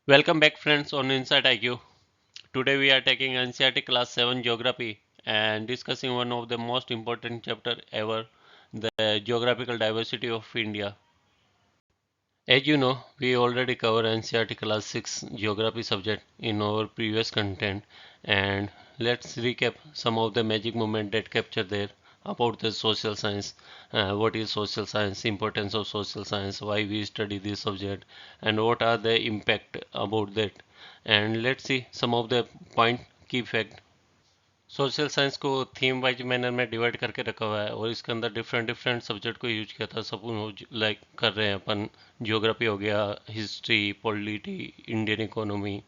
Welcome back friends on Insight IQ. Today we are taking NCERT class 7 geography and discussing one of the most important chapter ever, the geographical diversity of India. As you know, we already covered NCERT class 6 geography subject in our previous content, and let's recap some of the magic moments that capture there about the social science. What is social science, importance of social science, why we study this subject, and what are the impact about that. And let's see some of the point key fact. Social science को theme wise manner में divide करके रखा हुआ है और इसके अंदर different different subject को यूज किया था। सब लाइक कर रहे हैं अपन, जियोग्राफी हो गया, history, polity, Indian economy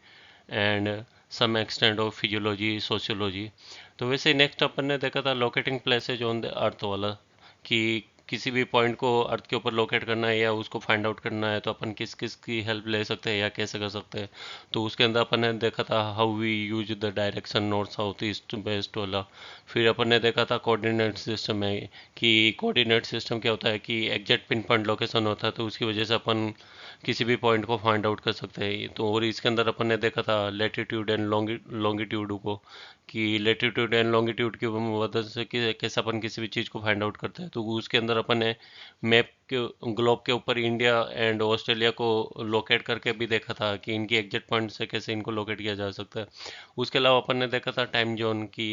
and some extent of physiology, sociology. तो वैसे ही नेक्स्ट अपन ने देखा था locating places on the earth वाला, कि किसी भी पॉइंट को अर्थ के ऊपर लोकेट करना है या उसको फाइंड आउट करना है तो अपन किस किस की हेल्प ले सकते हैं या कैसे कर सकते हैं। तो उसके अंदर अपन ने देखा था how we use the direction north south east west वाला। फिर अपन ने देखा था कोऑर्डिनेट सिस्टम में, कि कोऑर्डिनेट सिस्टम क्या होता है कि एग्जैक्ट पिन पॉइंट लोकेशन होता है, तो उसकी वजह से अपन किसी भी पॉइंट को फाइंड आउट कर सकते हैं। तो और इसके अंदर अपन ने देखा था लेटीट्यूड एंड लॉन्गिट्यूड को, कि लेटीट्यूड एंड लॉन्गिट्यूड की मदद से कैसे अपन किसी भी चीज़ को फाइंड आउट करते हैं। तो उसके अंदर अपन ने मैप के ग्लोब के ऊपर इंडिया एंड ऑस्ट्रेलिया को लोकेट करके भी देखा था कि इनकी एग्जैक्ट पॉइंट से कैसे इनको लोकेट किया जा सकता है। उसके अलावा अपन ने देखा था टाइम जोन की,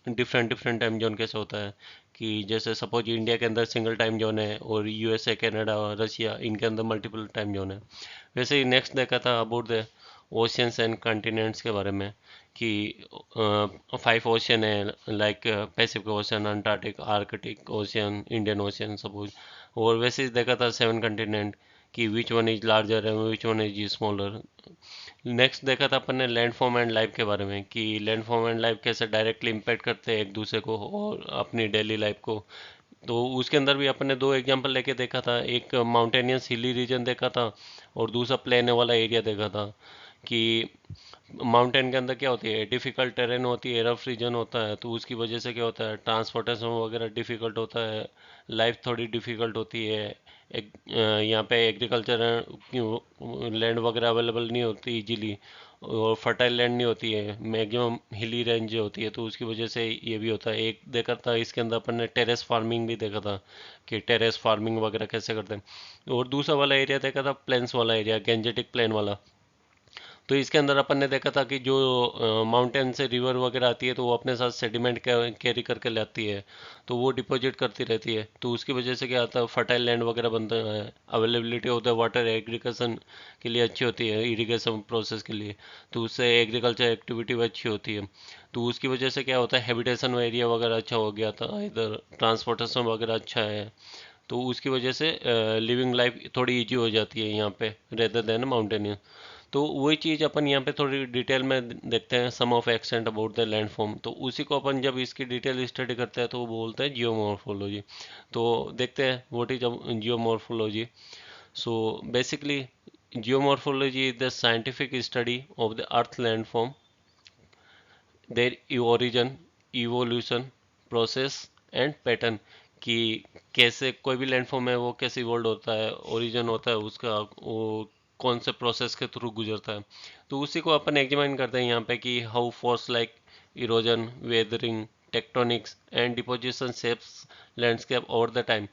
डिफरेंट डिफरेंट टाइम जोन कैसे होता है, कि जैसे सपोज इंडिया के अंदर सिंगल टाइम जोन है और यूएसए, कनाडा, रशिया, इनके अंदर मल्टीपल टाइम जोन है। वैसे ही नेक्स्ट देखा था about the oceans and continents के बारे में, कि 5 ओशियन है, like Pacific ocean, Antarctic, Arctic ocean, Indian ocean suppose. और वैसे ही देखा था 7 कंटिनेंट, कि which one is larger and which one is smaller. Next देखा था अपन ने लैंडफॉर्म एंड लाइफ के बारे में, कि लैंडफॉर्म एंड लाइफ कैसे डायरेक्टली इम्पेक्ट करते हैं एक दूसरे को और अपनी डेली लाइफ को। तो उसके अंदर भी अपन ने दो एग्जांपल लेके देखा था, एक माउंटेनियस हिली रीजन देखा था और दूसरा प्लेन वाला एरिया देखा था। कि माउंटेन के अंदर क्या होती है, डिफ़िकल्ट टेरेन होती है, रफ रीजन होता है, तो उसकी वजह से क्या होता है, ट्रांसपोर्टेशन वगैरह डिफ़िकल्ट होता है, लाइफ थोड़ी डिफ़िकल्ट होती है। यहाँ पे एग्रीकल्चर लैंड वगैरह अवेलेबल नहीं होती इजीली, और फर्टाइल लैंड नहीं होती है, मैक्सिमम हिली रेंज होती है, तो उसकी वजह से ये भी होता है। एक देखा था इसके अंदर अपन ने टेरेस फार्मिंग भी देखा था, कि टेरेस फार्मिंग वगैरह कैसे करते हैं। और दूसरा वाला एरिया देखा था प्लेन्स वाला एरिया, गेंजेटिक प्लेन वाला। तो इसके अंदर अपन ने देखा था कि जो माउंटेन से रिवर वगैरह आती है तो वो अपने साथ सेडिमेंट कैरी करके लाती है, तो वो डिपॉजिट करती रहती है, तो उसकी वजह से क्या आता है, फर्टाइल लैंड वगैरह बनता है, availability of the water agriculture के लिए अच्छी होती है, इरिगेशन प्रोसेस के लिए, तो उससे एग्रीकल्चर एक्टिविटी भी अच्छी होती है। तो उसकी वजह से क्या होता है, हैबिटेशन एरिया वगैरह अच्छा हो गया था, इधर ट्रांसपोर्टेशन वगैरह अच्छा है, तो उसकी वजह से लिविंग लाइफ थोड़ी इजी हो जाती है यहाँ पे रेदर देन माउंटेनियस। तो वही चीज़ अपन यहाँ पे थोड़ी डिटेल में देखते हैं, some of extent about the landform. तो उसी को अपन जब इसकी डिटेल स्टडी करते हैं तो वो बोलते हैं जियोमॉर्फोलॉजी। तो देखते हैं what is geomorphology. So basically geomorphology is the scientific study of the earth landform, their origin, evolution, process and pattern, कि कैसे कोई भी लैंडफॉर्म है वो कैसे इवोल्व होता है, ओरिजिन होता है उसका, वो कौन से प्रोसेस के थ्रू गुजरता है। तो उसी को अपन एग्जामिन करते हैं यहाँ पे, कि how force like erosion, weathering, tectonics and deposition shapes landscape over the time.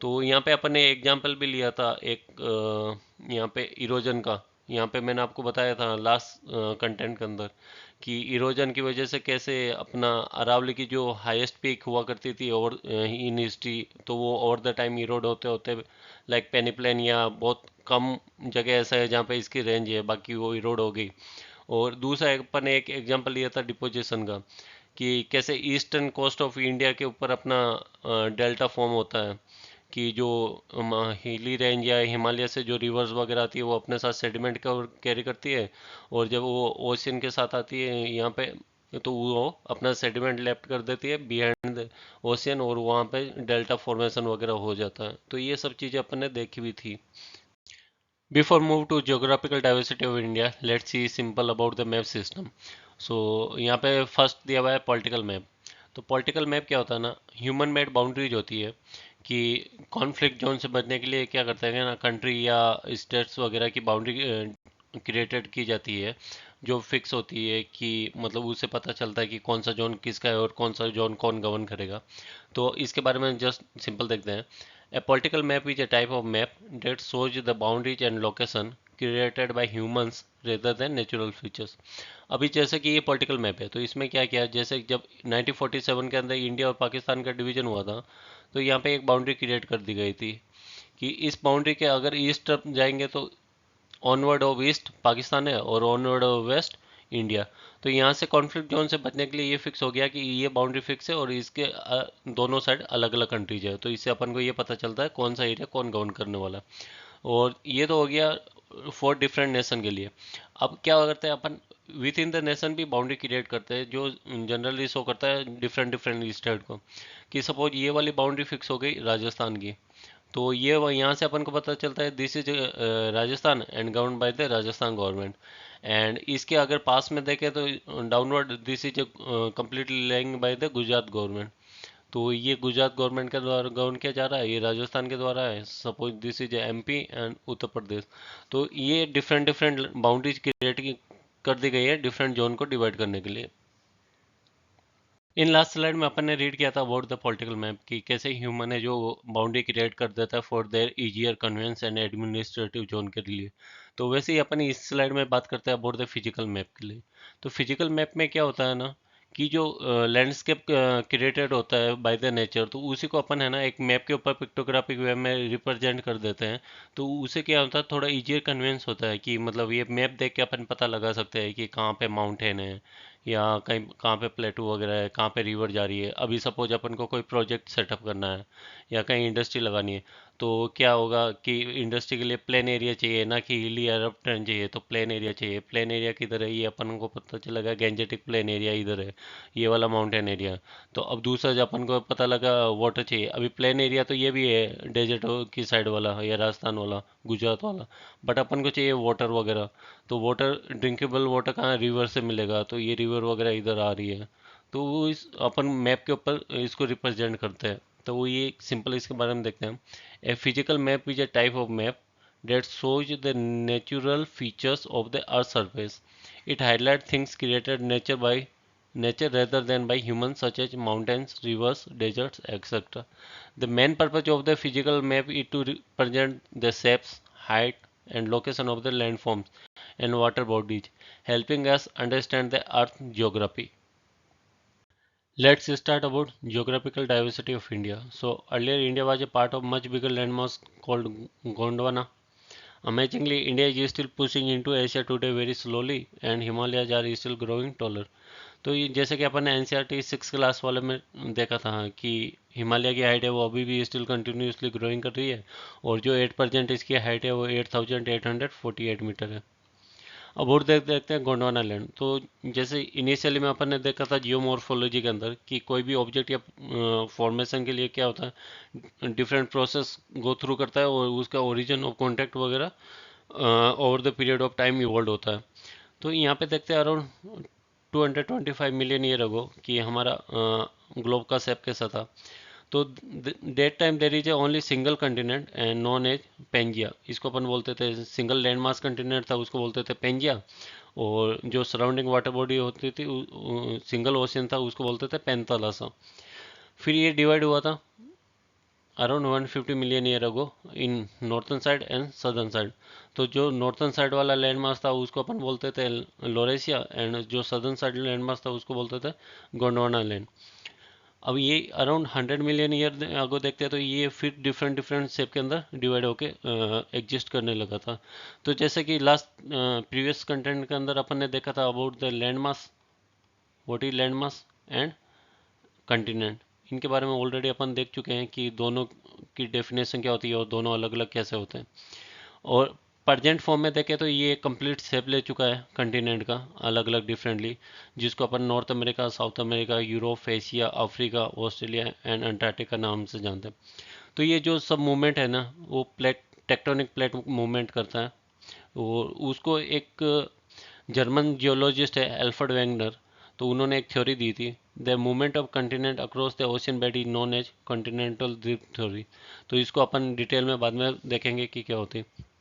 तो यहाँ पे अपन ने एग्जाम्पल भी लिया था एक, यहाँ पे इरोजन का, यहाँ पे मैंने आपको बताया था लास्ट कंटेंट के अंदर, कि इरोजन की वजह से कैसे अपना अरावली की जो हाईएस्ट पीक हुआ करती थी और इन हिस्ट्री, तो वो ओवर द टाइम इरोड होते होते लाइक पेनिप्लेन या बहुत कम जगह ऐसा है जहाँ पे इसकी रेंज है, बाकी वो इरोड हो गई। और दूसरा अपन ने एक एग्जांपल लिया था डिपोजिशन का, कि कैसे ईस्टर्न कोस्ट ऑफ इंडिया के ऊपर अपना डेल्टा फॉर्म होता है, कि जो हिली रेंज या हिमालय से जो रिवर्स वगैरह आती है वो अपने साथ सेडिमेंट कैरी करती है, और जब वो ओशियन के साथ आती है यहाँ पे तो वो अपना सेडिमेंट लेफ्ट कर देती है बिहाइंड द ओशियन, और वहाँ पे डेल्टा फॉर्मेशन वगैरह हो जाता है। तो ये सब चीज़ें अपन ने देखी हुई थी। Before move to geographical diversity of India, let's see simple about the map system. So यहाँ पे फर्स्ट दिया हुआ है पॉलिटिकल मैप। तो पॉलिटिकल मैप क्या होता है ना, ह्यूमन मेड बाउंड्रीज होती है, कि कॉन्फ्लिक्ट जोन से बचने के लिए क्या करते हैं ना, कंट्री या स्टेट्स वगैरह की बाउंड्री क्रिएटेड की जाती है, जो फिक्स होती है कि मतलब उससे पता चलता है कि कौन सा जोन किसका है और कौन सा जोन कौन गवर्न करेगा। तो इसके बारे में जस्ट सिंपल देखते हैं। A political map is a type of map that shows the boundaries and location created by humans rather than natural features। अभी जैसे कि ये पॉलिटिकल मैप है, तो इसमें क्या किया, जैसे जब 1947 के अंदर इंडिया और पाकिस्तान का डिवीजन हुआ था, तो यहाँ पे एक बाउंड्री क्रिएट कर दी गई थी कि इस बाउंड्री के अगर ईस्ट तरफ जाएंगे तो ऑनवर्ड ऑफ ईस्ट पाकिस्तान है और ऑनवर्ड ऑफ वेस्ट इंडिया। तो यहाँ से कॉन्फ्लिक्ट जोन से बचने के लिए ये फिक्स हो गया कि ये बाउंड्री फिक्स है और इसके दोनों साइड अलग अलग कंट्रीज है, तो इससे अपन को ये पता चलता है कौन सा एरिया कौन गवर्न करने वाला है। और ये तो हो गया 4 डिफरेंट नेशन के लिए। अब क्या करते हैं अपन, विद इन द नेशन भी बाउंड्री क्रिएट करते हैं जो जनरली शो करता है डिफरेंट डिफरेंट स्टेट को, कि सपोज ये वाली बाउंड्री फिक्स हो गई राजस्थान की, तो ये यहाँ से अपन को पता चलता है this is Rajasthan and govern by the Rajasthan government. And इसके अगर पास में देखें तो downward this is completely laying by the Gujarat government. तो ये गुजरात गवर्नमेंट के द्वारा गवर्न किया जा रहा है, ये राजस्थान के द्वारा है, suppose this is MP and Uttar Pradesh. तो ये डिफरेंट डिफरेंट बाउंड्रीज क्रिएट कर दी गई है डिफरेंट जोन को डिवाइड करने के लिए। इन लास्ट स्लाइड में अपन ने रीड किया था अबाउट द पॉलिटिकल मैप कि कैसे ह्यूमन है जो बाउंड्री क्रिएट कर देता है for their easier convenience and administrative zone के लिए। तो वैसे ही अपन इस स्लाइड में बात करते हैं अबाउट द फिजिकल मैप के लिए। तो फिजिकल मैप में क्या होता है ना, कि जो लैंडस्केप क्रिएटेड होता है बाय द नेचर, तो उसी को अपन है ना एक मैप के ऊपर पिक्टोग्राफिक वे में रिप्रेजेंट कर देते हैं। तो उसे क्या होता है, थोड़ा इजियर कन्वेंस होता है कि मतलब ये मैप देख के अपन पता लगा सकते हैं कि कहाँ पे माउंटेन है या कहीं कहाँ पे प्लेटू वगैरह है, कहाँ पे रिवर जा रही है। अभी सपोज अपन को कोई प्रोजेक्ट सेटअप करना है या कहीं इंडस्ट्री लगानी है, तो क्या होगा कि इंडस्ट्री के लिए प्लेन एरिया चाहिए ना कि हिली अरब टर्न चाहिए, तो प्लेन एरिया चाहिए। प्लेन एरिया किधर है, ये अपन को पता चलेगा गेंजेटिक प्लेन एरिया इधर है, ये वाला माउंटेन एरिया। तो अब दूसरा जो अपन को पता लगा वाटर चाहिए, अभी प्लेन एरिया तो ये भी है डेजर्ट की साइड वाला या राजस्थान वाला गुजरात वाला, बट अपन को चाहिए वाटर वगैरह। तो वाटर ड्रिंकेबल वाटर कहाँ रिवर से मिलेगा, तो ये रिवर वगैरह इधर आ रही है। तो वो इस अपन मैप के ऊपर इसको रिप्रेजेंट करते हैं। तो वो ये सिंपल इसके बारे में देखते हैं। A physical map is a type of map that shows the natural features of the earth surface. It highlights things created nature by nature rather than by humans such as mountains, rivers, deserts, etc. The main purpose of the physical map is to represent the shapes, height, and location of the landforms and water bodies, helping us understand the Earth geography. Let's start about geographical diversity of India. So earlier India was a part of much bigger landmass called Gondwana. Amazingly, India is still pushing into Asia today very slowly and Himalayas are still growing taller. तो ये जैसे कि अपन ने NCERT 6 class वाले में देखा था कि हिमालय की हाइट है वो अभी भी स्टिल कंटिन्यूसली ग्रोइंग कर रही है, और जो 8% इसकी हाइट है वो 8,848 मीटर है। अब और देखते हैं गोंडवाना लैंड। तो जैसे इनिशियली में अपन ने देखा था जियोमॉर्फोलॉजी के अंदर कि कोई भी ऑब्जेक्ट या फॉर्मेशन के लिए क्या होता है, डिफरेंट प्रोसेस गो थ्रू करता है और उसका ओरिजिन ऑफ कॉन्टैक्ट वगैरह over the period of time evolve होता है। तो यहाँ पे देखते हैं अराउंड 225 मिलियन ईयर अगो कि हमारा ग्लोब का शेप कैसा था। तो that time there is a only single continent and known as Pangaea. इसको अपन बोलते थे सिंगल लैंड मास कंटिनेंट था, उसको बोलते थे पेंजिया। और जो सराउंडिंग वाटर बॉडी होती थी सिंगल ओशियन था, उसको बोलते थे पेंथालासा। फिर ये डिवाइड हुआ था around 150 million year ago in northern side and southern side. तो जो नॉर्थन साइड वाला लैंड मास था उसको अपन बोलते थे लोरेशिया, एंड जो सदर्न साइड लैंड मास था उसको बोलते थे गोंडवाना लैंड। अब ये अराउंड 100 मिलियन ईयर अगो देखते हैं तो ये फिर डिफरेंट डिफरेंट शेप के अंदर डिवाइड होके एग्जिस्ट करने लगा था। तो जैसे कि लास्ट प्रीवियस कंटेंट के अंदर अपन ने देखा था about the land mass, what is land mass and continent. इनके बारे में ऑलरेडी अपन देख चुके हैं कि दोनों की डेफिनेशन क्या होती है और दोनों अलग अलग कैसे होते हैं। और प्रजेंट फॉर्म में देखें तो ये कंप्लीट शेप ले चुका है कंटिनेंट का अलग अलग डिफरेंटली, जिसको अपन North America, South America, Europe, Asia, Africa, Australia and Antarctica नाम से जानते हैं। तो ये जो सब मूवमेंट है ना वो प्लेट टेक्टोनिक प्लेट मूवमेंट करता है। और उसको एक जर्मन जियोलॉजिस्ट है एल्फ्रेड वेंगनर, तो उन्होंने एक थ्योरी दी थी, the movement of continent across the ocean bed is known as continental drift theory. तो इसको अपन डिटेल में बाद में देखेंगे कि क्या होती है।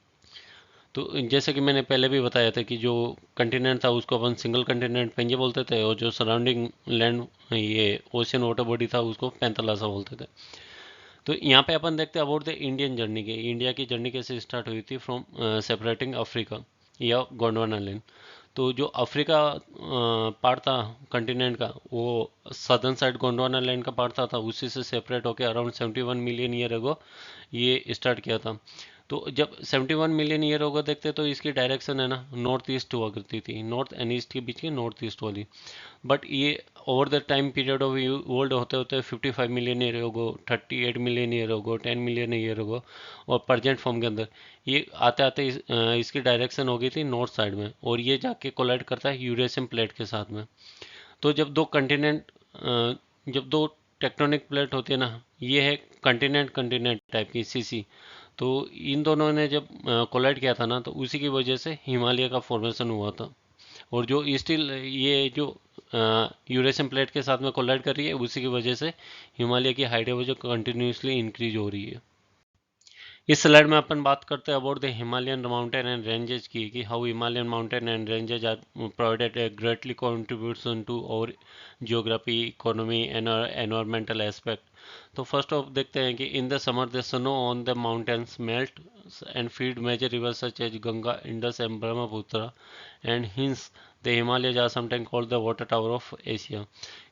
तो जैसे कि मैंने पहले भी बताया था कि जो कंटिनेंट था उसको अपन सिंगल कंटिनेंट पेंजे बोलते थे, और जो सराउंडिंग लैंड ये ओशियन वाटर बॉडी था उसको पैंथालासा बोलते थे। तो यहाँ पे अपन देखते हैं अबाउट द इंडियन जर्नी के, इंडिया की जर्नी कैसे स्टार्ट हुई थी फ्रॉम सेपरेटिंग अफ्रीका या गोंडवाना लैंड। तो जो अफ्रीका पार्ट था कंटिनेंट का, वो सदर्न साइड गोंडवाना लैंड का पार्ट था उसी से सेपरेट होकर अराउंड 71 मिलियन ईयर अगो ये स्टार्ट किया था। तो जब 71 मिलियन ईयर होगा देखते तो इसकी डायरेक्शन है ना नॉर्थ ईस्ट हुआ करती थी, नॉर्थ एंड ईस्ट के बीच की नॉर्थ ईस्ट वाली। बट ये over the time period of world होते होते 55 मिलियन ईयर होगो, 38 मिलियन ईयर होगो, 10 मिलियन ईयर होगो, और प्रेजेंट फॉर्म के अंदर ये आते आते इसकी डायरेक्शन हो गई थी नॉर्थ साइड में, और ये जाके कोलाइड करता है यूरेशियन प्लेट के साथ में। तो जब दो टेक्टोनिक प्लेट होती है ना, ये है कंटिनेंट कंटिनेंट टाइप की सीसी। तो इन दोनों ने जब कोलाइड किया था ना, तो उसी की वजह से हिमालय का फॉर्मेशन हुआ था। और जो स्टिल ये जो यूरेशियन प्लेट के साथ में कोलाइड कर रही है, उसी की वजह से हिमालय की हाइट है वो जो कंटिन्यूसली इंक्रीज हो रही है। इस स्लाइड में अपन बात करते हैं about the Himalayan mountain and ranges की, कि how Himalayan mountain and ranges are provided greatly contribution to our geography, economy and environmental aspect. तो फर्स्ट ऑफ देखते हैं कि in the summer the snow on the mountains melt and feed major rivers such as Ganga, Indus and Brahmaputra, and hence the Himalayas are sometime called the water tower of Asia.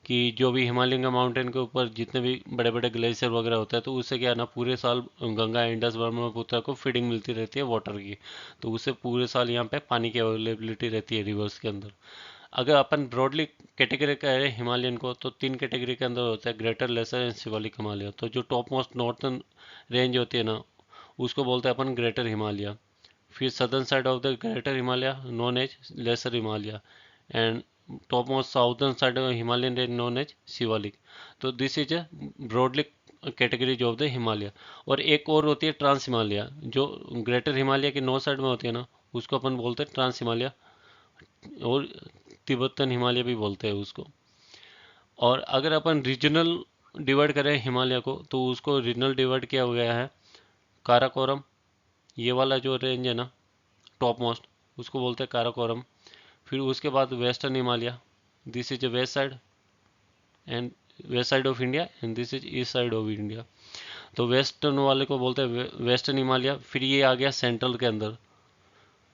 कि जो भी Himalayan का mountain के ऊपर जितने भी बड़े बड़े ग्लेशियर वगैरह होते हैं, तो उससे क्या है ना पूरे साल गंगा, इंडस, ब्रह्मपुत्र को फीडिंग मिलती रहती है वाटर की। तो उससे पूरे साल यहाँ पे पानी की अवेलेबिलिटी रहती है रिवर्स के अंदर। अगर अपन ब्रॉडली कैटेगरी करें हिमालयन को, तो तीन कैटेगरी के अंदर होता है, greater, lesser and Shivalik Himalaya. तो जो टॉप मोस्ट नॉर्थन रेंज होती है ना, उसको बोलते हैं अपन ग्रेटर हिमालय। फिर southern side of the Greater Himalaya known as Lesser Himalaya, and top most southern side of Himalayan range known as Shivalik. तो this is a broadly categories of the Himalaya. और एक और होती है ट्रांस हिमालय, जो ग्रेटर हिमालय के नॉर्थ साइड में होती है ना, उसको अपन बोलते हैं ट्रांस हिमालय, और तिब्बतन हिमालय भी बोलते हैं उसको। और अगर अपन रीजनल डिवाइड करें हिमालय को, तो उसको रीजनल डिवाइड किया गया है काराकोरम, ये वाला जो रेंज है ना टॉप मोस्ट, उसको बोलते हैं काराकोरम। फिर उसके बाद western Himalaya, this is west side and west side of India, and this is east side of India. तो वेस्टर्न वाले को बोलते हैं वेस्टर्न हिमालय। फिर ये आ गया सेंट्रल के अंदर,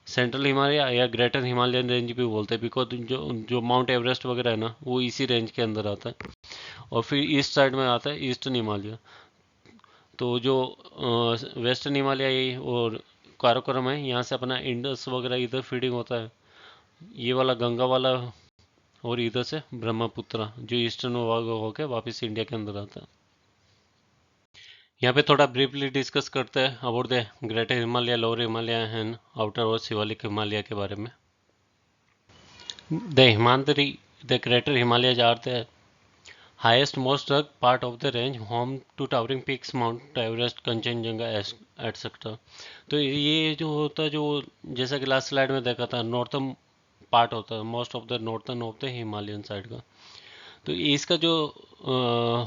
सेंट्रल हिमालय या ग्रेटर हिमालयन रेंज भी बोलते हैं, बिकॉज जो जो माउंट एवरेस्ट वगैरह है ना, वो इसी रेंज के अंदर आता है। और फिर ईस्ट साइड में आता है ईस्टर्न हिमालय। तो जो वेस्टर्न हिमालय और काराकोरम है, यहाँ से अपना इंडस वगैरह इधर फीडिंग होता है, ये वाला गंगा वाला, और इधर से ब्रह्मपुत्र जो ईस्टर्न होके वापस इंडिया के अंदर आता है। यहाँ पे थोड़ा ब्रीफली डिस्कस करते हैं about the Greater Himalaya, lower Himalaya and outer और शिवालिक हिमालय के बारे में। The Himadri, the Greater Himalayas are the highest most rugged part of the range, home to towering peaks Mount Everest, Kanchenjunga etcetera. तो ये जो होता है, जो जैसा कि लास्ट स्लाइड में देखा था, नॉर्थन पार्ट होता है, most of the northern of the Himalayan side का। तो इसका जो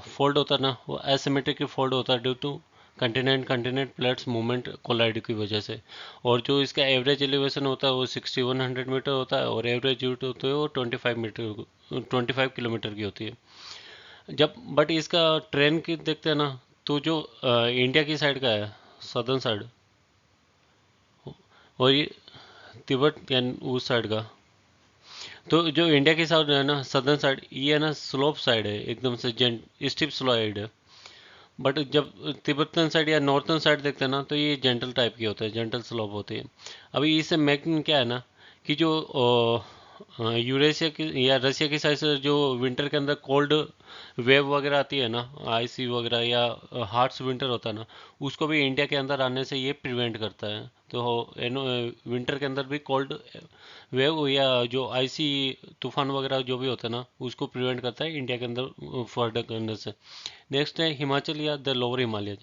फोल्ड होता है ना, वो एसिमेट्रिक फोल्ड होता है due to continent continent plates movement collide की वजह से। और जो इसका एवरेज एलिवेशन होता है वो 6100 मीटर होता है, और एवरेज यूट होते है वो 25 किलोमीटर की होती है। जब बट इसका ट्रेन की देखते हैं ना, तो जो इंडिया की साइड का है सदर्न साइड, और ये तिब्बत यानी उस साइड का, तो जो इंडिया की साइड है ना सदर्न साइड, ये है ना स्लोप साइड है, एकदम से जेंट स्टिप स्लाइड है। बट जब तिब्बतन साइड या नॉर्थन साइड देखते हैं ना, तो ये जेंटल टाइप की होता है, जेंटल स्लोप होती है। अभी इससे मेकिंग क्या है ना, कि जो यूरेशिया की या रसिया की साइड से जो विंटर के अंदर कोल्ड वेव वगैरह आती है ना, आईसी वगैरह या हार्श विंटर होता है ना, उसको भी इंडिया के अंदर आने से ये प्रिवेंट करता है। तो विंटर के अंदर भी कोल्ड वेव या जो आईसी तूफान वगैरह जो भी होता है ना, उसको प्रिवेंट करता है इंडिया के अंदर फर्दर करने से। नेक्स्ट है हिमाचल या the lower Himalaya,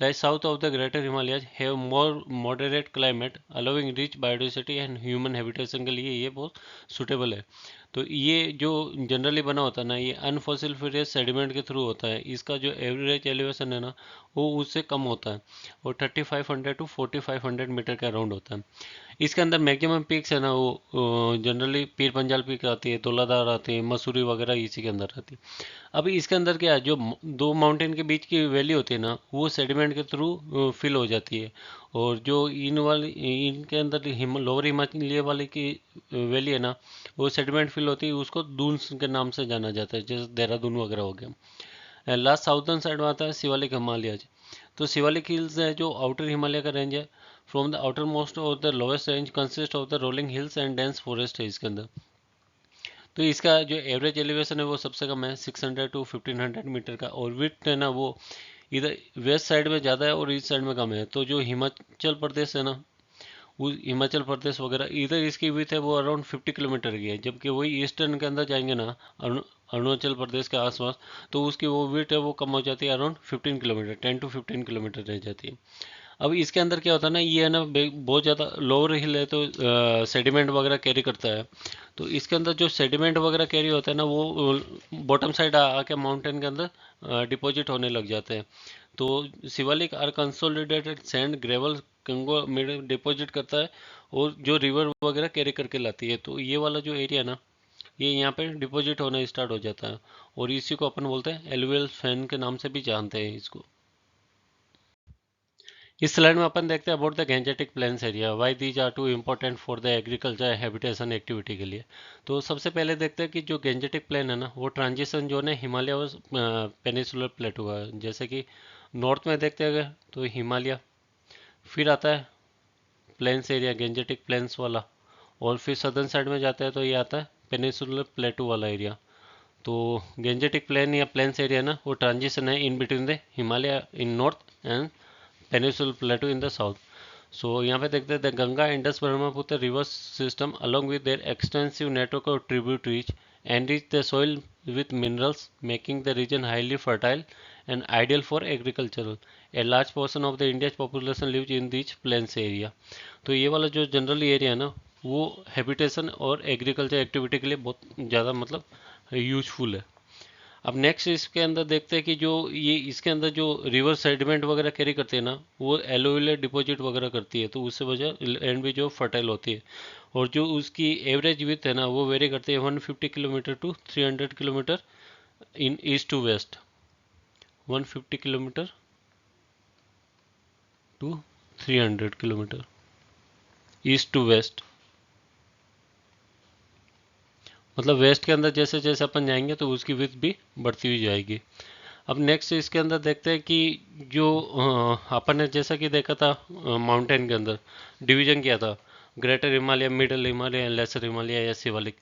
like south of the greater Himalayas have more moderate climate allowing rich biodiversity and human habitation के लिए ये बहुत सुटेबल है। तो ये जो जनरली बना होता है ना, ये अनफॉसिलिफिएटेड सेडिमेंट के थ्रू होता है। इसका जो एवरेज एलिवेशन है ना, वो उससे कम होता है, और 3500 to 4500 मीटर के अराउंड होता है। इसके अंदर मैक्सिमम पीक्स है ना, वो जनरली पीर पंजाल पीक आती है, तोलादार आती है, मसूरी वगैरह इसी के अंदर आती है। अभी इसके अंदर क्या है, जो दो माउंटेन के बीच की वैली होती है ना, वो सेडिमेंट के थ्रू फिल हो जाती है। और जो इन वाली इनके अंदर लोअर हिमालय वाली की वैली है ना, वो सेडिमेंट फिल होती है, उसको दून्स के नाम से जाना जाता है, जैसे देहरादून वगैरह हो गया। लास्ट साउथर्न साइड में आता है शिवालिक हिमालय। तो शिवालिक हिल्स है जो आउटर हिमालय का रेंज है। फ्रॉम द आउटर मोस्ट और the lowest range consist of the rolling hills and dense forest है इसके अंदर। तो इसका जो एवरेज एलिवेशन है वो सबसे कम है 600 टू 1500 मीटर का, और विड्थ है ना वो इधर वेस्ट साइड में ज़्यादा है और ईस्ट साइड में कम है। तो जो हिमाचल प्रदेश है ना, वो हिमाचल प्रदेश वगैरह इधर इसकी विड्थ है वो अराउंड 50 किलोमीटर की है, जबकि वही ईस्टर्न के अंदर जाएंगे ना, अरुणाचल प्रदेश के आसपास, तो उसकी वो विड्थ है वो कम हो जाती है, अराउंड 15 किलोमीटर, 10 टू 15 किलोमीटर रह जाती है। अब इसके अंदर क्या होता है ना, ये है ना बहुत ज़्यादा लोअर हिल है, तो सेडिमेंट वगैरह कैरी करता है। तो इसके अंदर जो सेडिमेंट वगैरह कैरी होता है ना, वो बॉटम साइड आके माउंटेन के अंदर डिपॉजिट होने लग जाते हैं। तो Shivalik are consolidated sand gravel कंगो में डिपॉजिट करता है, और जो रिवर वगैरह कैरी करके लाती है। तो ये वाला जो एरिया ना, ये यहाँ पे डिपॉजिट होना स्टार्ट हो जाता है, और इसी को अपन बोलते हैं एलुवियल फैन के नाम से भी जानते हैं इसको। इस स्लाइड में अपन देखते हैं about the Gangetic plains area, why these are too important for the agriculture habitation activity के लिए। तो सबसे पहले देखते हैं कि जो गैंजेटिक प्लेन है ना, वो ट्रांजिशन जोन है हिमालय और पेनिसुलर प्लेटू का। जैसे कि नॉर्थ में देखते हैं तो हिमालय, फिर आता है प्लेन्स एरिया गैंजेटिक प्लेन्स वाला, और फिर सदर्न साइड में जाता है तो ये आता है पेनिसुलर प्लेटू वाला एरिया। तो गैंजेटिक प्लेन या प्लेन्स एरिया ना, वो ट्रांजिशन है in between the Himalaya in north and peninsular plateau in the south. So यहाँ पे देखते हैं Ganga Indus Brahmaputra river system along with their extensive network of tributaries enrich the soil with minerals, making the region highly fertile and ideal for agricultural. A large portion of the India's population lives in these plains area. तो ये वाला जो general area है ना, वो habitation और agriculture activity के लिए बहुत ज़्यादा मतलब यूजफुल है। अब नेक्स्ट इसके अंदर देखते हैं कि जो ये इसके अंदर जो रिवर सेडिमेंट वगैरह कैरी करते हैं ना, वो एलोवियल डिपॉजिट वगैरह करती है, तो उससे वजह लैंड भी जो फर्टाइल होती है। और जो उसकी एवरेज विथ है ना, वो वेरी करती है 150 kilometre to 300 kilometre in east to west. 150 kilometre to 300 kilometre east to west, मतलब वेस्ट के अंदर जैसे जैसे अपन जाएंगे तो उसकी विथ भी बढ़ती हुई जाएगी। अब नेक्स्ट इसके अंदर देखते हैं कि जो अपन ने जैसा कि देखा था माउंटेन के अंदर डिवीजन किया था, greater Himalaya, middle Himalaya, lesser Himalaya या शिवालिक।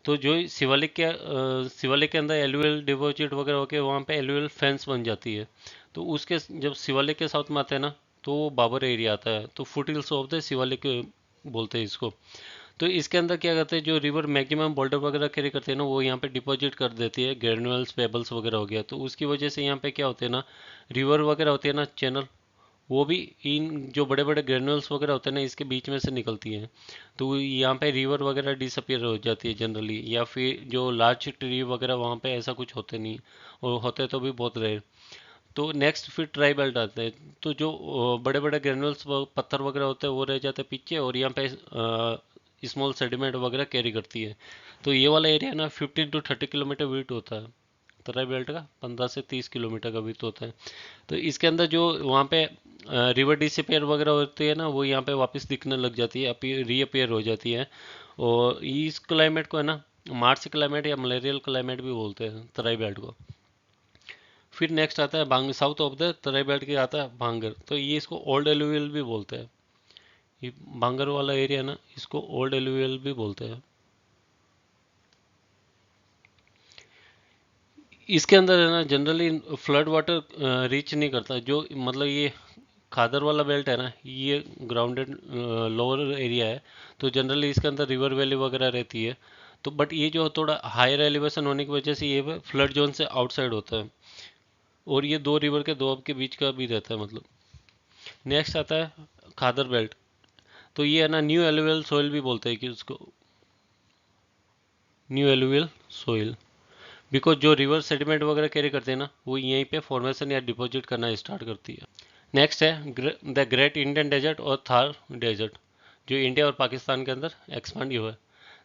तो जो शिवालिक के अंदर एलुअल डिपॉजिट वगैरह होके वहाँ पे एलुअल फेंस बन जाती है। तो उसके जब शिवालिक के साउथ में आते हैं ना, तो वो बाबर एरिया आता है, तो foot hills of the Shivalik बोलते हैं इसको। तो इसके अंदर क्या करते हैं, जो रिवर मैक्सिमम बोल्डर वगैरह कैरी करते हैं ना, वो यहाँ पे डिपॉजिट कर देती है, ग्रेनुअल्स पेबल्स वगैरह हो गया। तो उसकी वजह से यहाँ पे क्या होते हैं ना, रिवर वगैरह होती है ना चैनल, वो भी इन जो बड़े बड़े ग्रेनुअल्स वगैरह होते हैं ना, इसके बीच में से निकलती हैं। तो यहाँ पे रिवर वगैरह डिसअपियर हो जाती है जनरली, या फिर जो लार्ज ट्री वगैरह वहाँ पे ऐसा कुछ होते नहीं, और होते तो भी बहुत रेयर। तो नेक्स्ट फिर ट्राई बेल्ट आते हैं। तो जो बड़े बड़े ग्रेनुअल्स पत्थर वगैरह होते हैं वो रह जाते हैं पीछे, और यहाँ पे स्मॉल सेडिमेंट वगैरह कैरी करती है। तो ये वाला एरिया ना 15 टू 30 किलोमीटर विड्थ होता है, तराई बेल्ट का 15 से 30 किलोमीटर का विड्थ होता है। तो इसके अंदर जो वहाँ पे रिवर डिसअपियर वगैरह होती है ना, वो यहाँ पे वापस दिखने लग जाती है, रीअपियर हो जाती है। और इस क्लाइमेट को है ना मार्स क्लाइमेट या मलेरियल क्लाइमेट भी बोलते हैं तराई बेल्ट को। फिर नेक्स्ट आता है भांग, south of the Terai belt के आता है भांगर, तो ये इसको ओल्ड एलुवियल भी बोलते हैं। ये भांगर वाला एरिया ना, इसको ओल्ड एलुवियल भी बोलते हैं। इसके अंदर है ना जनरली फ्लड वाटर रीच नहीं करता, जो मतलब ये खादर वाला बेल्ट है ना, ये ग्राउंडेड लोअर एरिया है। तो जनरली इसके अंदर रिवर वैली वगैरह रहती है। तो बट ये जो थोड़ा हायर एलिवेशन होने की वजह से ये फ्लड जोन से आउटसाइड होता है, और ये दो रिवर के दो अब के बीच का भी रहता है मतलब। नेक्स्ट आता है खादर बेल्ट, तो ये है ना न्यू एलुवियल सोइल भी बोलते हैं कि उसको, न्यू एलुवियल सोइल, बिकॉज जो रिवर सेडिमेंट वगैरह कैरी करते हैं ना, वो यहीं पे फॉर्मेशन या डिपॉजिट करना स्टार्ट करती है। नेक्स्ट है द ग्रेट इंडियन डेजर्ट और थार डेजर्ट। जो इंडिया और पाकिस्तान के अंदर एक्सपांड हुआ है।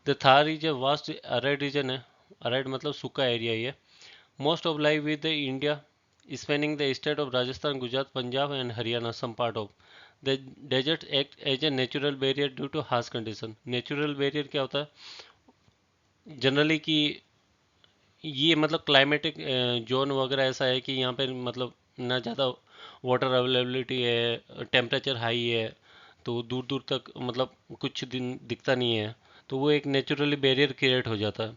The Thar is a vast arid region है। अराइड मतलब सूखा एरिया ही है। Most of live with the India spanning the state of Rajasthan, Gujarat, Punjab and Haryana, some part of the desert act as a natural barrier due to harsh condition. Natural barrier क्या होता है generally कि ये मतलब क्लाइमेटिक जोन वगैरह ऐसा है कि यहाँ पे मतलब ना ज़्यादा वाटर अवेलेबिलिटी है, टेम्परेचर हाई है, तो दूर दूर तक मतलब कुछ दिन दिखता नहीं है, तो वो एक नेचुरली बैरियर क्रिएट हो जाता है।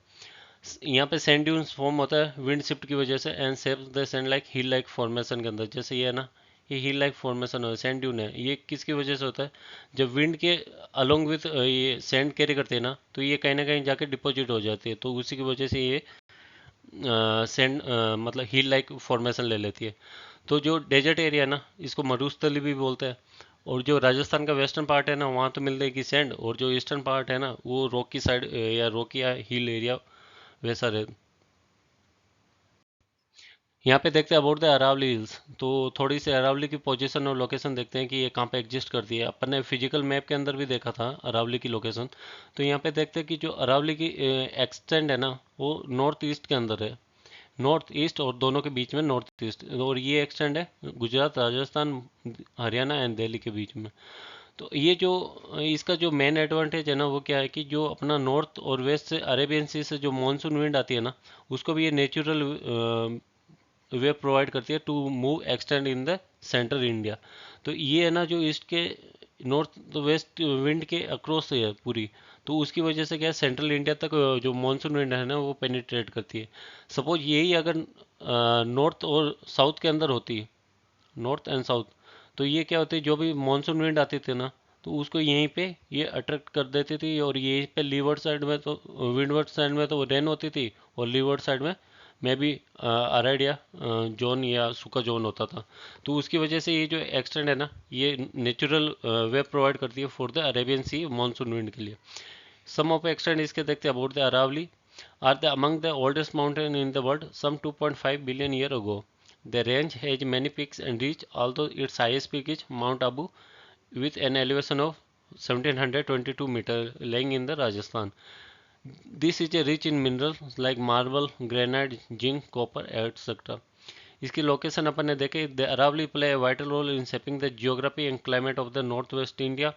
यहाँ पे सैंड ड्यून्स फॉर्म होता है विंड शिफ्ट की वजह से and shapes the sand like hill like formation के अंदर। जैसे ये है ना, ये हिल लाइक फॉर्मेशन है, सैंड ड्यून है, ये किसकी वजह से होता है? जब विंड के अलोंग विथ ये सैंड कैरी करते हैं ना, तो ये कहीं ना कहीं जाके डिपॉजिट हो जाती है, तो उसी की वजह से ये सैंड मतलब हिल लाइक फॉर्मेशन ले लेती है। तो जो डेजर्ट एरिया है ना, इसको मरुस्थली भी बोलते हैं। और जो राजस्थान का वेस्टर्न पार्ट है ना, वहाँ तो मिल जाएगी सैंड, और जो ईस्टर्न पार्ट है ना, वो रॉकी साइड या रॉकी या हिल एरिया वैसा रहे। यहाँ पे देखते हैं अबाउट द अरावली हिल्स। तो थोड़ी सी अरावली की पोजीशन और लोकेशन देखते हैं कि ये कहाँ पे एग्जिस्ट करती है। अपन ने फिजिकल मैप के अंदर भी देखा था अरावली की लोकेशन। तो यहाँ पे देखते हैं कि जो अरावली की एक्सटेंड है ना, वो नॉर्थ ईस्ट के अंदर है। नॉर्थ ईस्ट और दोनों के बीच में नॉर्थ ईस्ट, और ये एक्सटेंड है गुजरात, राजस्थान, हरियाणा एंड दिल्ली के बीच में। तो ये जो इसका जो मेन एडवांटेज है ना, वो क्या है कि जो अपना नॉर्थ और वेस्ट से अरेबियन सी से जो मानसून विंड आती है ना, उसको भी ये नेचुरल वे प्रोवाइड करती है to move extend in the central India. तो ये है ना, जो ईस्ट के नॉर्थ वेस्ट विंड के अक्रॉस है पूरी, तो उसकी वजह से क्या है, सेंट्रल इंडिया तक जो मानसून विंड है ना, वो पेनिट्रेट करती है। सपोज यही अगर नॉर्थ और साउथ के अंदर होती, नॉर्थ एंड साउथ, तो ये क्या होती है, जो भी मानसून विंड आती थी ना, तो उसको यहीं पे ये अट्रैक्ट कर देती थी, और यहीं पे लीवर्ड साइड में तो विंडवर्ड साइड में तो रेन होती थी, और लीवर्ड साइड में भी अराइड या जोन या सूखा जोन होता था। तो उसकी वजह से ये जो एक्सटेंड है ना, ये नेचुरल वे प्रोवाइड करती है for the Arabian sea monsoon wind के लिए। सम ऑफ एक्सटेंड इसके देखते हैं about the Aravalli are the among the oldest mountain in the world, some 2.5 billion year ago. The range has many peaks and reach, although its highest peak is Mount Abu with an elevation of 1722 meter, lying in the Rajasthan. This is a rich in minerals like marble, granite, zinc, copper, etc. इसकी location अपन ने देखे, the Aravalli play a vital role in shaping the geography and climate of the northwest India.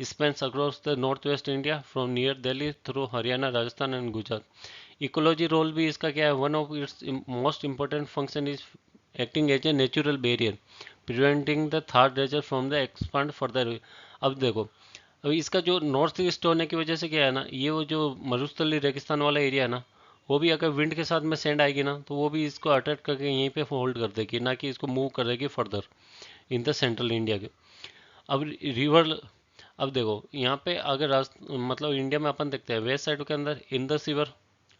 Spans across the northwest India from near Delhi through Haryana, Rajasthan and Gujarat. Ecology role भी इसका क्या है, one of its most important function is acting as a natural barrier preventing the Thar desert from the expand further. अब देखो, अब इसका जो north east होने की वजह से क्या है ना, ये वो जो मरुस्थली रेगिस्तान वाला एरिया है ना, वो भी अगर विंड के साथ में सेंड आएगी ना, तो वो भी इसको अट्रैक्ट करके यहीं पे होल्ड कर देगी, ना कि इसको मूव कर देगी further in the central India के। अब रिवर, अब देखो यहाँ पे अगर मतलब इंडिया में अपन देखते हैं वेस्ट साइड के अंदर इंदस रिवर,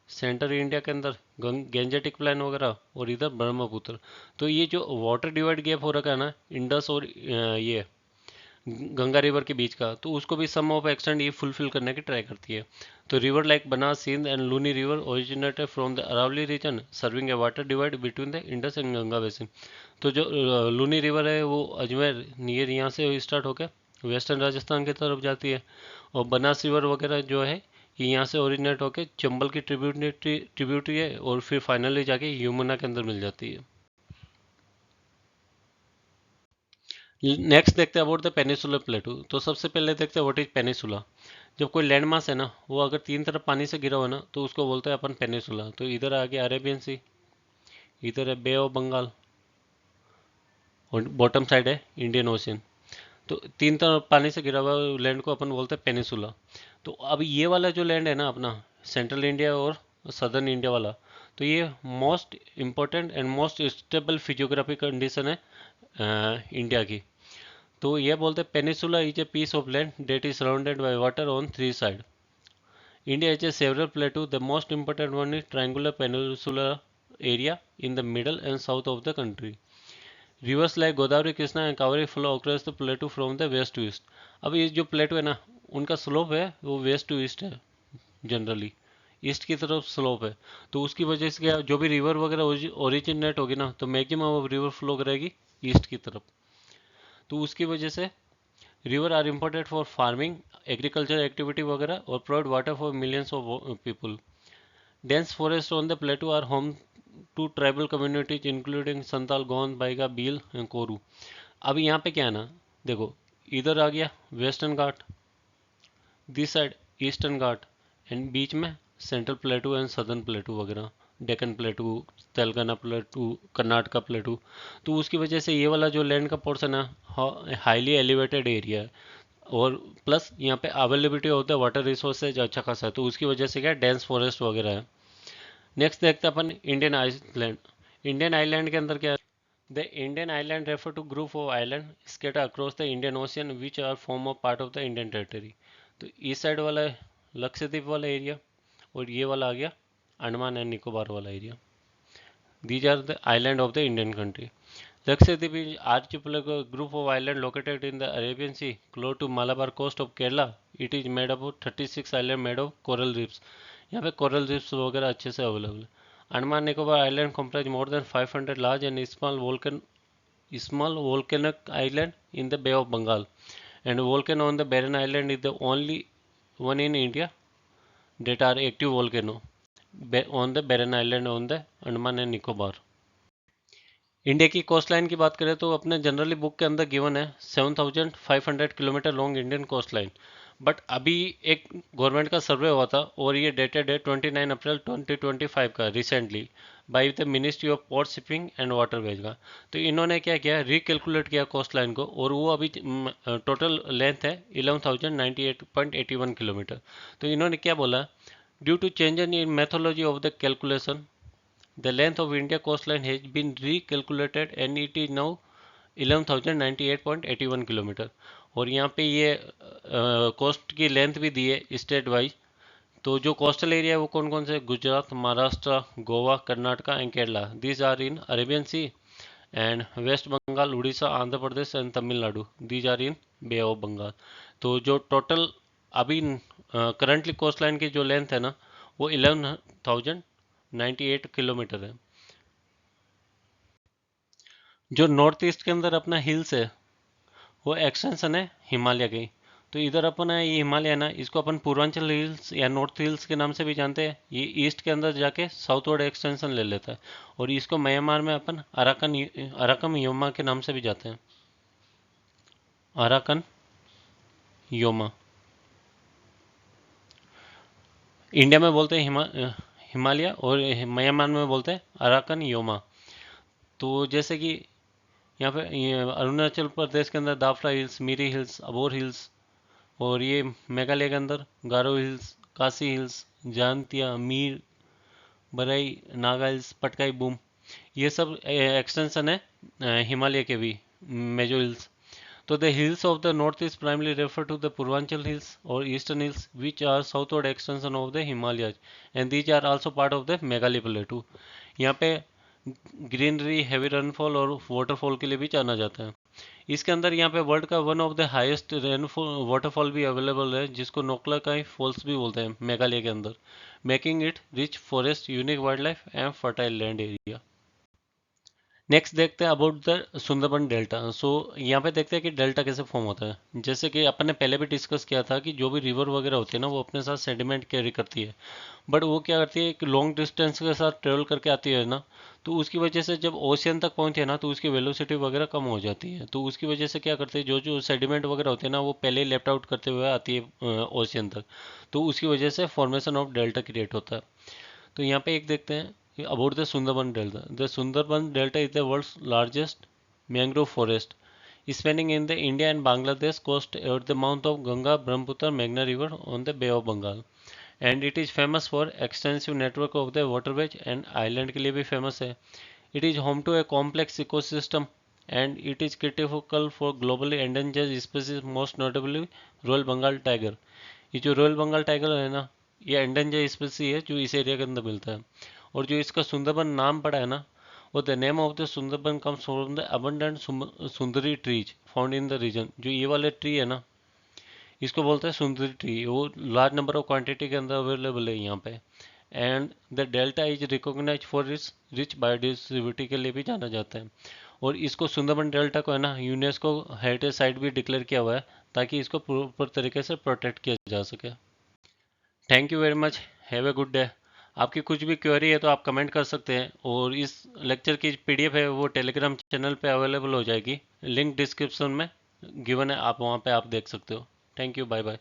सेंटर इंडिया के अंदर गेंजेटिक प्लान वगैरह, और इधर ब्रह्मपुत्र। तो ये जो वाटर डिवाइड गैप हो रखा है ना इंडस और ये गंगा रिवर के बीच का, तो उसको भी सम ऑफ एक्सटेंड ये फुलफिल करने की ट्राई करती है। तो river like Banas, Sindh and Luni river originated from the Aravalli region serving a water divide between the Indus and Ganga basin. तो जो लूनी रिवर है वो अजमेर नियर यहाँ से स्टार्ट होकर वेस्टर्न राजस्थान की तरफ जाती है, और बनास रिवर वगैरह जो है ये यहाँ से ओरिजिनेट होकर चंबल की ट्रिब्यूटरी है, और फिर फाइनली जाके यमुना के अंदर मिल जाती है। नेक्स्ट देखते हैं अबाउट द पेनिसुलर प्लेटू। तो सबसे पहले देखते हैं व्हाट इज पेनिसुला। जब कोई लैंड मास है ना, वो अगर तीन तरफ पानी से घिरा हुआ ना, तो उसको बोलते हैं अपन पेनिसुला। तो इधर आ गया अरेबियन सी, इधर है बे ऑफ बंगाल, और बॉटम साइड है इंडियन ओशियन। तो तीन तरफ पानी से घिरा हुआ लैंड को अपन बोलते हैं पेनिसुला। तो अब ये वाला जो लैंड है ना अपना, सेंट्रल इंडिया और सदर्न इंडिया वाला, तो ये most important and most stable physiography condition है इंडिया की। तो ये बोलते हैं peninsula is a piece of land that is surrounded by water on three side. India is a several plateau, the most important one is triangular peninsular area in the middle and south of the country. Rivers like Godavari, Krishna and Kaveri flow across the प्लेटू from the west to east. अब ये जो प्लेटू है ना, उनका slope है वो waste to east है, generally east की तरफ स्लोप है। तो उसकी वजह से क्या, जो भी रिवर वगैरह ओरिजिनेट होगी ना, तो मैक्सिमम ऑफ रिवर फ्लो करेगी ईस्ट की तरफ। तो उसकी वजह से river are important for farming, agriculture activity वगैरह और provide water for millions of people. Dense forests on the plateau are home to tribal communities including Santal, Gond, Baiga, Bhil and Korku. अब यहाँ पे क्या है ना, देखो इधर आ गया Western Ghat, this side Eastern Ghat, and बीच में central plateau and southern plateau वगैरह, डेक्कन प्लेटू, तेलंगाना प्लेटू, कर्नाटका प्लेटू। तो उसकी वजह से ये वाला जो लैंड का पोर्शन है हाईली एलिवेटेड एरिया है, और प्लस यहाँ पे availability of the water resources अच्छा खासा है, तो उसकी वजह से क्या डेंस फॉरेस्ट वगैरह है। नेक्स्ट देखते हैं अपन इंडियन आइलैंड। इंडियन आइलैंड के अंदर क्या है, the Indian island refer to group of island scatter across the Indian ocean which are form of part of the Indian territory. तो ईस्ट साइड वाला है लक्षद्वीप वाला एरिया, और ये वाला आ गया अंडमान एंड निकोबार वाला area. These are the island of the Indian country. Lakshadweep is archipelago group of islands located in the Arabian Sea close to Malabar coast of Kerala. It is made up of 36 islands made of coral reefs. यहाँ पे coral reefs वगैरह अच्छे से available है। Andaman Nicobar island comprise more than 500 large and small volcanic island in the Bay of Bengal. And volcano on the Barren Island is the only one in India that are active volcano on the Barren Island on the Andaman and Nicobar. India की coast line की बात करें तो अपने generally book के अंदर given है 7,500 kilometre long Indian coast line. But अभी एक गवर्नमेंट का सर्वे हुआ था और ये डेटेड है 29 अप्रैल 2025 का, recently by the ministry of port shipping and waterways का। तो इन्होंने क्या किया, रिकैलकुलेट किया कोस्ट लाइन को, और वो अभी टोटल लेंथ है 11,098.81 किलोमीटर। तो इन्होंने क्या बोला, due to change in methodology of the calculation the length of India coastline has been recalculated and it is now 11,098.81 kilometre. और यहाँ पे ये कोस्ट की लेंथ भी दी है स्टेट वाइज। तो जो कोस्टल एरिया है वो कौन कौन से, Gujarat, Maharashtra, Goa, Karnataka and Kerala, these are in Arabian sea, and west Bengal, Orissa, Andhra Pradesh and Tamil Nadu, these are in bay of Bengal. तो जो टोटल अभी करंटली कोस्ट लाइन की जो लेंथ है ना वो 11,098 किलोमीटर है। जो नॉर्थ ईस्ट के अंदर अपना हिल्स है वो एक्सटेंशन है हिमालय की। तो इधर अपन है ये हिमालय है ना, इसको अपन पूर्वांचल हिल्स या नॉर्थ हिल्स के नाम से भी जानते हैं। ये ईस्ट के अंदर जाके साउथवर्ड एक्सटेंशन ले लेता है, और इसको म्यांमार में अपन अराकन योमा के नाम से भी जाते हैं, अराकन योमा। इंडिया में बोलते हैं हिमालय, और म्यांमार में बोलते हैं अराकन योमा। तो जैसे कि यहाँ पे अरुणाचल प्रदेश के अंदर दाफला हिल्स, मिरी हिल्स, अबोर हिल्स, और ये मेघालय के अंदर गारो हिल्स, काशी हिल्स, जानतिया, मीर, बरई, नागा हिल्स, पटकाई बूम, ये सब एक्सटेंशन है हिमालय के भी मेजो हिल्स। तो the hills of the north east primarily refer to the Purvanchal hills और eastern hills which are southward extension of the Himalaya and these are also part of the Meghalaya plateau. यहाँ पे greenery, heavy rainfall और waterfall के लिए भी जाना जाता है। इसके अंदर यहाँ पे वर्ल्ड का one of the highest rainfall waterfall भी अवेलेबल है, जिसको नोकला काई फॉल्स भी बोलते हैं मेघालय के अंदर, making it rich forest, unique wild life and fertile land area. Next देखते हैं अबाउट द सुंदरबन डेल्टा। सो यहाँ पे देखते हैं कि डेल्टा कैसे फॉर्म होता है। जैसे कि अपन ने पहले भी डिस्कस किया था कि जो भी रिवर वगैरह होती है ना वो अपने साथ सेडिमेंट कैरी करती है, बट वो क्या करती है, एक लॉन्ग डिस्टेंस के साथ ट्रेवल करके आती है ना, तो उसकी वजह से जब ओशियन तक पहुंचे ना तो उसकी वेलोसिटी वगैरह कम हो जाती है। तो उसकी वजह से क्या करते हैं, जो जो सेडिमेंट वगैरह होते हैं ना वो पहले ही लेफ्ट आउट करते हुए आती है ओशियन तक, तो उसकी वजह से फॉर्मेशन ऑफ डेल्टा क्रिएट होता है। तो यहाँ पे एक देखते हैं about the Sundarban Delta. The Sundarban Delta is the world's largest mangrove forest, spanning in the India and Bangladesh coast at the mouth of Ganga, Brahmaputra, Meghna river on the Bay of Bengal. And it is famous for extensive network of the waterways and island के लिए भी famous है। It is home to a complex ecosystem and it is critical for globally endangered species, most notably Royal Bengal tiger. ये जो royal Bengal tiger है ना ये endanger स्पीसी है जो इस एरिया के अंदर मिलता है। और जो इसका सुंदरबन नाम पड़ा है ना वो the name of the Sundarban comes from the abundant sundari trees found in the region. जो ये वाले ट्री है ना इसको बोलते हैं सुंदरी ट्री, वो लार्ज नंबर ऑफ क्वांटिटी के अंदर अवेलेबल है यहाँ पे। And the delta is recognise for its rich biodiversity के लिए भी जाना जाता है। और इसको सुंदरबन डेल्टा को है ना यूनेस्को हेरिटेज साइट भी डिक्लेयर किया हुआ है, ताकि इसको प्रॉपर तरीके से प्रोटेक्ट किया जा सके। Thank you very much, have a good day. आपकी कुछ भी क्वेरी है तो आप कमेंट कर सकते हैं, और इस लेक्चर की पीडीएफ है वो टेलीग्राम चैनल पे अवेलेबल हो जाएगी, लिंक डिस्क्रिप्शन में गिवन है, आप वहाँ पे आप देख सकते हो। Thank you, bye bye.